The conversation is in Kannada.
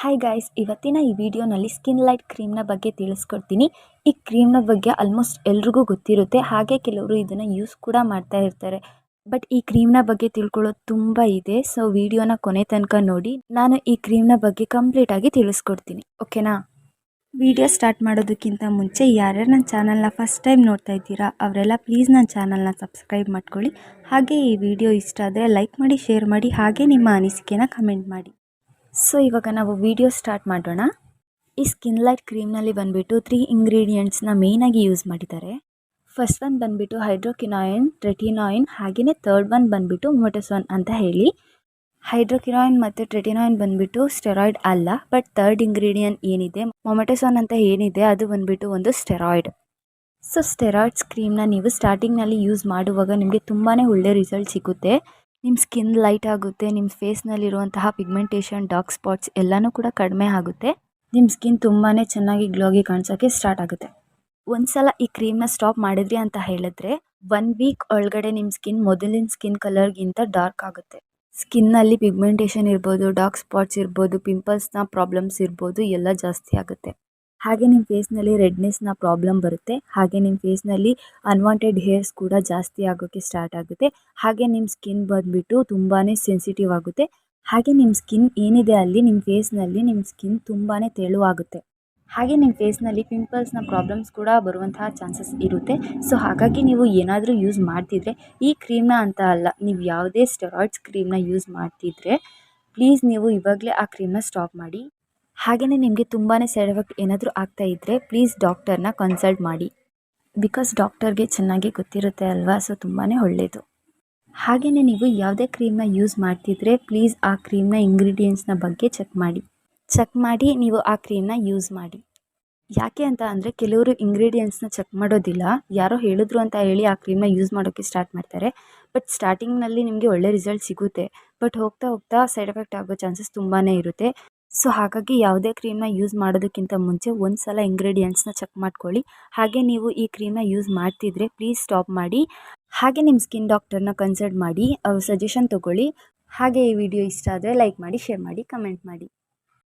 ಹಾಯ್ ಗಾಯ್ಸ್, ಇವತ್ತಿನ ಈ ವಿಡಿಯೋನಲ್ಲಿ ಸ್ಕಿನ್ ಲೈಟ್ ಕ್ರೀಮ್ನ ಬಗ್ಗೆ ತಿಳಿಸ್ಕೊಡ್ತೀನಿ. ಈ ಕ್ರೀಮ್ನ ಬಗ್ಗೆ ಆಲ್ಮೋಸ್ಟ್ ಎಲ್ರಿಗೂ ಗೊತ್ತಿರುತ್ತೆ, ಹಾಗೆ ಕೆಲವರು ಇದನ್ನು ಯೂಸ್ ಕೂಡ ಮಾಡ್ತಾ ಇರ್ತಾರೆ. ಬಟ್ ಈ ಕ್ರೀಮ್ನ ಬಗ್ಗೆ ತಿಳ್ಕೊಳ್ಳೋದು ತುಂಬ ಇದೆ. ಸೊ ವಿಡಿಯೋನ ಕೊನೆ ತನಕ ನೋಡಿ, ನಾನು ಈ ಕ್ರೀಮ್ನ ಬಗ್ಗೆ ಕಂಪ್ಲೀಟಾಗಿ ತಿಳಿಸ್ಕೊಡ್ತೀನಿ. ಓಕೆನಾ? ವಿಡಿಯೋ ಸ್ಟಾರ್ಟ್ ಮಾಡೋದಕ್ಕಿಂತ ಮುಂಚೆ ಯಾರ್ಯಾರು ನನ್ನ ಚಾನಲ್ನ ಫಸ್ಟ್ ಟೈಮ್ ನೋಡ್ತಾ ಇದ್ದೀರಾ ಅವರೆಲ್ಲ ಪ್ಲೀಸ್ ನನ್ನ ಚಾನಲ್ನ ಸಬ್ಸ್ಕ್ರೈಬ್ ಮಾಡ್ಕೊಳ್ಳಿ. ಹಾಗೆ ಈ ವಿಡಿಯೋ ಇಷ್ಟ ಆದರೆ ಲೈಕ್ ಮಾಡಿ, ಶೇರ್ ಮಾಡಿ, ಹಾಗೆ ನಿಮ್ಮ ಅನಿಸಿಕೆನ ಕಮೆಂಟ್ ಮಾಡಿ. ಸೊ ಇವಾಗ ನಾವು ವಿಡಿಯೋ ಸ್ಟಾರ್ಟ್ ಮಾಡೋಣ. ಈ ಸ್ಕಿನ್ ಲೈಟ್ ಕ್ರೀಮ್ನಲ್ಲಿ ಬಂದುಬಿಟ್ಟು 3 ಇಂಗ್ರೀಡಿಯೆಂಟ್ಸ್ನ ಮೇಯ್ನಾಗಿ ಯೂಸ್ ಮಾಡಿದ್ದಾರೆ. ಫಸ್ಟ್ ಒನ್ ಬಂದುಬಿಟ್ಟು ಹೈಡ್ರೋಕ್ವಿನಾಯಿನ್, ಟ್ರೆಟಿನಾಯಿನ್, ಹಾಗೆಯೇ ಥರ್ಡ್ ಒನ್ ಬಂದುಬಿಟ್ಟು ಮೊಮೆಟಸೋನ್ ಅಂತ ಹೇಳಿ. ಹೈಡ್ರೋಕ್ವಿನಾಯಿನ್ ಮತ್ತು ಟ್ರೆಟಿನಾಯಿನ್ ಬಂದುಬಿಟ್ಟು ಸ್ಟೆರಾಯ್ಡ್ ಅಲ್ಲ, ಬಟ್ ಥರ್ಡ್ ಇಂಗ್ರೀಡಿಯೆಂಟ್ ಏನಿದೆ ಮೊಮೆಟಸೋನ್ ಅಂತ ಏನಿದೆ ಅದು ಬಂದುಬಿಟ್ಟು ಒಂದು ಸ್ಟೆರಾಯ್ಡ್. ಸೊ ಸ್ಟೆರಾಯ್ಡ್ಸ್ ಕ್ರೀಮ್ನ ನೀವು ಸ್ಟಾರ್ಟಿಂಗ್ನಲ್ಲಿ ಯೂಸ್ ಮಾಡುವಾಗ ನಿಮಗೆ ತುಂಬಾ ಒಳ್ಳೆ ರಿಸಲ್ಟ್ ಸಿಗುತ್ತೆ. ನಿಮ್ಮ ಸ್ಕಿನ್ ಲೈಟ್ ಆಗುತ್ತೆ, ನಿಮ್ಮ ಫೇಸ್ನಲ್ಲಿರುವಂತಹ ಪಿಗ್ಮೆಂಟೇಷನ್, ಡಾರ್ಕ್ ಸ್ಪಾಟ್ಸ್ ಎಲ್ಲನೂ ಕೂಡ ಕಡಿಮೆ ಆಗುತ್ತೆ. ನಿಮ್ಮ ಸ್ಕಿನ್ ತುಂಬಾ ಚೆನ್ನಾಗಿ ಗ್ಲೋಗಿ ಕಾಣಿಸೋಕ್ಕೆ ಸ್ಟಾರ್ಟ್ ಆಗುತ್ತೆ. ಒಂದ್ಸಲ ಈ ಕ್ರೀಮ್ನ ಸ್ಟಾಪ್ ಮಾಡಿದ್ರಿ ಅಂತ ಹೇಳಿದ್ರೆ 1 ವೀಕ್ ಒಳಗಡೆ ನಿಮ್ಮ ಸ್ಕಿನ್ ಮೊದಲಿನ ಸ್ಕಿನ್ ಕಲರ್ಗಿಂತ ಡಾರ್ಕ್ ಆಗುತ್ತೆ. ಸ್ಕಿನ್ನಲ್ಲಿ ಪಿಗ್ಮೆಂಟೇಷನ್ ಇರ್ಬೋದು, ಡಾರ್ಕ್ ಸ್ಪಾಟ್ಸ್ ಇರ್ಬೋದು, ಪಿಂಪಲ್ಸ್ನ ಪ್ರಾಬ್ಲಮ್ಸ್ ಇರ್ಬೋದು, ಎಲ್ಲ ಜಾಸ್ತಿ ಆಗುತ್ತೆ. ಹಾಗೆ ನಿಮ್ಮ ಫೇಸ್ನಲ್ಲಿ ರೆಡ್ನೆಸ್ನ ಪ್ರಾಬ್ಲಮ್ ಬರುತ್ತೆ. ಹಾಗೆ ನಿಮ್ಮ ಫೇಸ್ನಲ್ಲಿ ಅನ್ವಾಂಟೆಡ್ ಹೇರ್ಸ್ ಕೂಡ ಜಾಸ್ತಿ ಆಗೋಕ್ಕೆ ಸ್ಟಾರ್ಟ್ ಆಗುತ್ತೆ. ಹಾಗೆ ನಿಮ್ಮ ಸ್ಕಿನ್ ಬಂದುಬಿಟ್ಟು ತುಂಬಾ ಸೆನ್ಸಿಟಿವ್ ಆಗುತ್ತೆ. ಹಾಗೆ ನಿಮ್ಮ ಸ್ಕಿನ್ ಏನಿದೆ ಅಲ್ಲಿ ನಿಮ್ಮ ಫೇಸ್ನಲ್ಲಿ ನಿಮ್ಮ ಸ್ಕಿನ್ ತುಂಬಾ ತೆಳುವಾಗುತ್ತೆ. ಹಾಗೆ ನಿಮ್ಮ ಫೇಸ್ನಲ್ಲಿ ಪಿಂಪಲ್ಸ್ನ ಪ್ರಾಬ್ಲಮ್ಸ್ ಕೂಡ ಬರುವಂತಹ ಚಾನ್ಸಸ್ ಇರುತ್ತೆ. ಸೊ ಹಾಗಾಗಿ ನೀವು ಏನಾದರೂ ಯೂಸ್ ಮಾಡ್ತಿದ್ರೆ ಈ ಕ್ರೀಮ್ನ ಅಂತ ಅಲ್ಲ, ನೀವು ಯಾವುದೇ ಸ್ಟೆರಾಯ್ಡ್ಸ್ ಕ್ರೀಮ್ನ ಯೂಸ್ ಮಾಡ್ತಿದ್ರೆ ಪ್ಲೀಸ್ ನೀವು ಇವಾಗಲೇ ಆ ಕ್ರೀಮ್ನ ಸ್ಟಾಪ್ ಮಾಡಿ. ಹಾಗೆಯೇ ನಿಮಗೆ ತುಂಬಾ ಸೈಡ್ ಎಫೆಕ್ಟ್ ಏನಾದರೂ ಆಗ್ತಾ ಇದ್ದರೆ ಪ್ಲೀಸ್ ಡಾಕ್ಟರ್ನ ಕನ್ಸಲ್ಟ್ ಮಾಡಿ. ಬಿಕಾಸ್ ಡಾಕ್ಟರ್ಗೆ ಚೆನ್ನಾಗಿ ಗೊತ್ತಿರುತ್ತೆ ಅಲ್ವಾ, ಸೊ ತುಂಬಾ ಒಳ್ಳೆಯದು. ಹಾಗೆಯೇ ನೀವು ಯಾವುದೇ ಕ್ರೀಮ್ನ ಯೂಸ್ ಮಾಡ್ತಿದ್ರೆ ಪ್ಲೀಸ್ ಆ ಕ್ರೀಮ್ನ ಇಂಗ್ರೀಡಿಯೆಂಟ್ಸ್ನ ಬಗ್ಗೆ ಚೆಕ್ ಮಾಡಿ ನೀವು ಆ ಕ್ರೀಮ್ನ ಯೂಸ್ ಮಾಡಿ. ಯಾಕೆ ಅಂತ ಅಂದರೆ ಕೆಲವರು ಇಂಗ್ರೀಡಿಯೆಂಟ್ಸ್ನ ಚೆಕ್ ಮಾಡೋದಿಲ್ಲ, ಯಾರೋ ಹೇಳಿದ್ರು ಅಂತ ಹೇಳಿ ಆ ಕ್ರೀಮ್ನ ಯೂಸ್ ಮಾಡೋಕ್ಕೆ ಸ್ಟಾರ್ಟ್ ಮಾಡ್ತಾರೆ. ಬಟ್ ಸ್ಟಾರ್ಟಿಂಗ್ನಲ್ಲಿ ನಿಮಗೆ ಒಳ್ಳೆ ರಿಸಲ್ಟ್ ಸಿಗುತ್ತೆ, ಬಟ್ ಹೋಗ್ತಾ ಹೋಗ್ತಾ ಸೈಡ್ ಎಫೆಕ್ಟ್ ಆಗೋ ಚಾನ್ಸಸ್ ತುಂಬಾ ಇರುತ್ತೆ. ಸೊ ಹಾಗಾಗಿ ಯಾವುದೇ ಕ್ರೀಮ್ನ ಯೂಸ್ ಮಾಡೋದಕ್ಕಿಂತ ಮುಂಚೆ ಒಂದು ಸಲ ಇಂಗ್ರೀಡಿಯೆಂಟ್ಸ್ನ ಚೆಕ್ ಮಾಡ್ಕೊಳ್ಳಿ. ಹಾಗೆ ನೀವು ಈ ಕ್ರೀಮ್ನ ಯೂಸ್ ಮಾಡ್ತಿದ್ರೆ ಪ್ಲೀಸ್ ಸ್ಟಾಪ್ ಮಾಡಿ. ಹಾಗೆ ನಿಮ್ಮ ಸ್ಕಿನ್ ಡಾಕ್ಟರ್ನ ಕನ್ಸಲ್ಟ್ ಮಾಡಿ, ಅವ್ರ ಸಜೆಷನ್ ತೊಗೊಳ್ಳಿ. ಹಾಗೆ ಈ ವಿಡಿಯೋ ಇಷ್ಟ ಆದರೆ ಲೈಕ್ ಮಾಡಿ, ಶೇರ್ ಮಾಡಿ, ಕಮೆಂಟ್ ಮಾಡಿ.